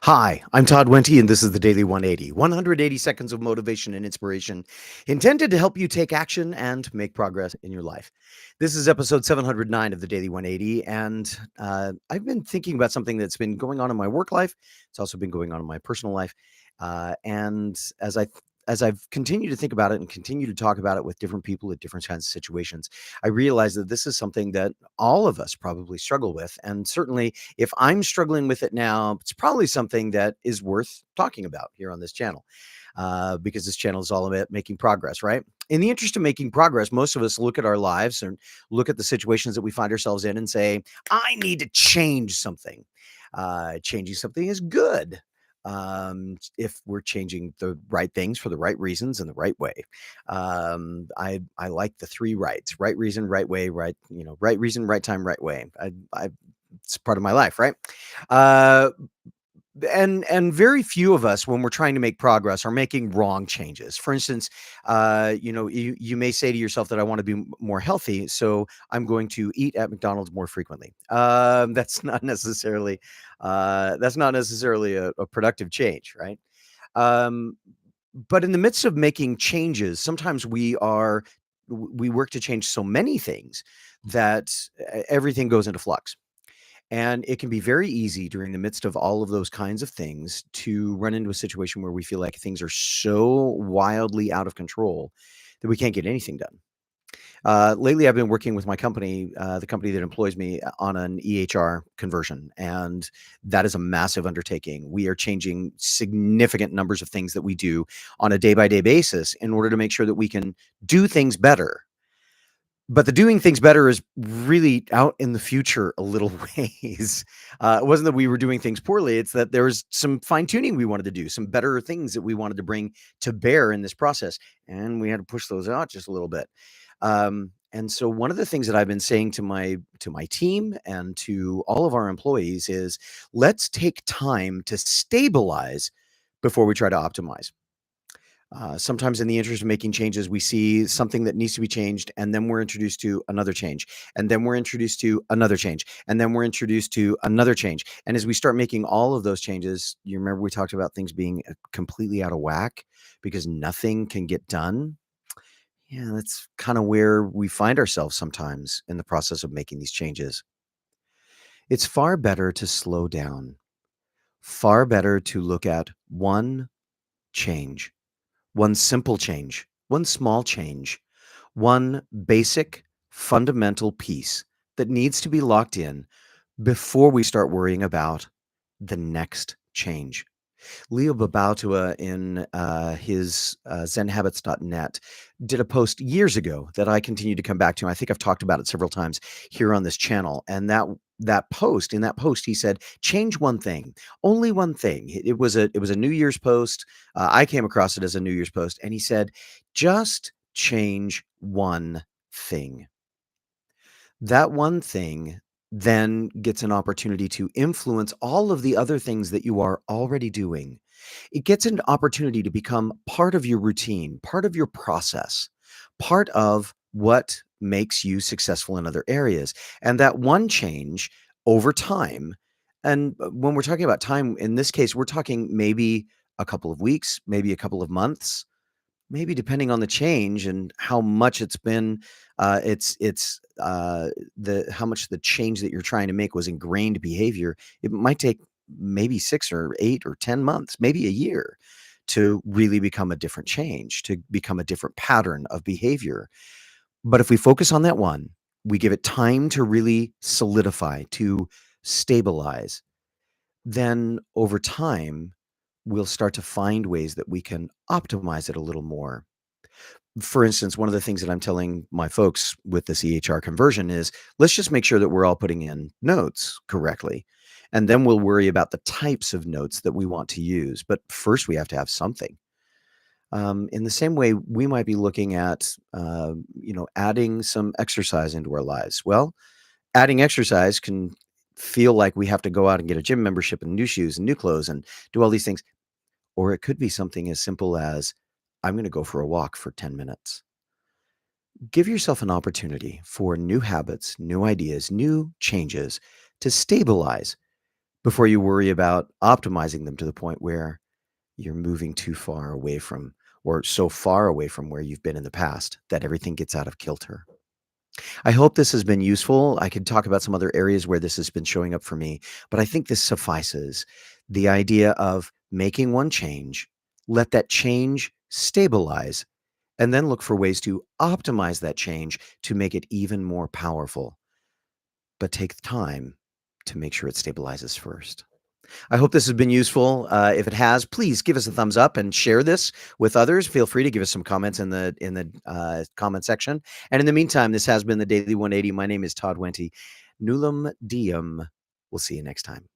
Hi, I'm Todd Wente, and this is the Daily 180. 180 seconds of motivation and inspiration intended to help you take action and make progress in your life. This is episode 709 of the Daily 180, and I've been thinking about something that's been going on in my work life. It's also been going on in my personal life. And as I've continued to think about it and continue to talk about it with different people at different kinds of situations, I realize that this is something that all of us probably struggle with. And certainly, if I'm struggling with it now, it's probably something that is worth talking about here on this channel, because this channel is all about making progress, right? In the interest of making progress, most of us look at our lives and look at the situations that we find ourselves in and say, I need to change something. Changing something is good, if we're changing the right things for the right reasons in the right way. I like the three rights: right reason, right way, right reason, right time, right way. I It's part of my life, right? Uh, and very few of us, when we're trying to make progress, are making wrong changes. For instance, you may say to yourself that I want to be more healthy, so I'm going to eat at McDonald's more frequently. That's not necessarily a productive change, right? Um, but in the midst of making changes, sometimes we work to change so many things that everything goes into flux. And it can be very easy during the midst of all of those kinds of things to run into a situation where we feel like things are so wildly out of control that we can't get anything done. Lately, I've been working with my company, the company that employs me, on an EHR conversion, and that is a massive undertaking. We are changing significant numbers of things that we do on a day by day basis in order to make sure that we can do things better, but the doing things better is really out in the future a little ways. It wasn't that we were doing things poorly, it's that there was some fine-tuning we wanted to do, some better things that we wanted to bring to bear in this process, and we had to push those out just a little bit. And so one of the things that I've been saying to my team and to all of our employees is, let's take time to stabilize before we try to optimize. Sometimes, in the interest of making changes, we see something that needs to be changed, and then we're introduced to another change, and then we're introduced to another change, and then we're introduced to another change. And as we start making all of those changes, you remember we talked about things being completely out of whack because nothing can get done. Yeah, that's kind of where we find ourselves sometimes in the process of making these changes. It's far better to slow down, far better to look at one change, one simple change, one small change, one basic fundamental piece that needs to be locked in before we start worrying about the next change. Leo Babautua, in his zenhabits.net, did a post years ago that I continue to come back to. I think I've talked about it several times here on this channel. And in that post, he said, change one thing, only one thing. It was a New Year's post. I came across it as a New Year's post, and he said, just change one thing. That one thing then gets an opportunity to influence all of the other things that you are already doing. It gets an opportunity to become part of your routine, part of your process, part of what makes you successful in other areas. And that one change over time, and when we're talking about time, in this case, we're talking maybe a couple of weeks, maybe a couple of months, maybe depending on the change and how much it's been, the how much the change that you're trying to make was ingrained behavior. It might take maybe 6 or 8 or 10 months, maybe a year, to really become a different change, to become a different pattern of behavior. But if we focus on that one, we give it time to really solidify, to stabilize, then over time, we'll start to find ways that we can optimize it a little more. For instance, one of the things that I'm telling my folks with this EHR conversion is, let's just make sure that we're all putting in notes correctly. And then we'll worry about the types of notes that we want to use. But first, we have to have something. In the same way, we might be looking at, adding some exercise into our lives. Well, adding exercise can feel like we have to go out and get a gym membership and new shoes and new clothes and do all these things. Or it could be something as simple as, I'm going to go for a walk for 10 minutes. Give yourself an opportunity for new habits, new ideas, new changes to stabilize before you worry about optimizing them to the point where you're moving too far away from, or so far away from where you've been in the past that everything gets out of kilter. I hope this has been useful. I could talk about some other areas where this has been showing up for me, but I think this suffices. The idea of making one change, let that change stabilize, and then look for ways to optimize that change to make it even more powerful. But take the time to make sure it stabilizes first. I hope this has been useful. If it has, please give us a thumbs up and share this with others. Feel free to give us some comments in the comment section. And in the meantime, this has been the Daily 180. My name is Todd Wente. Nulum Diem. We'll see you next time.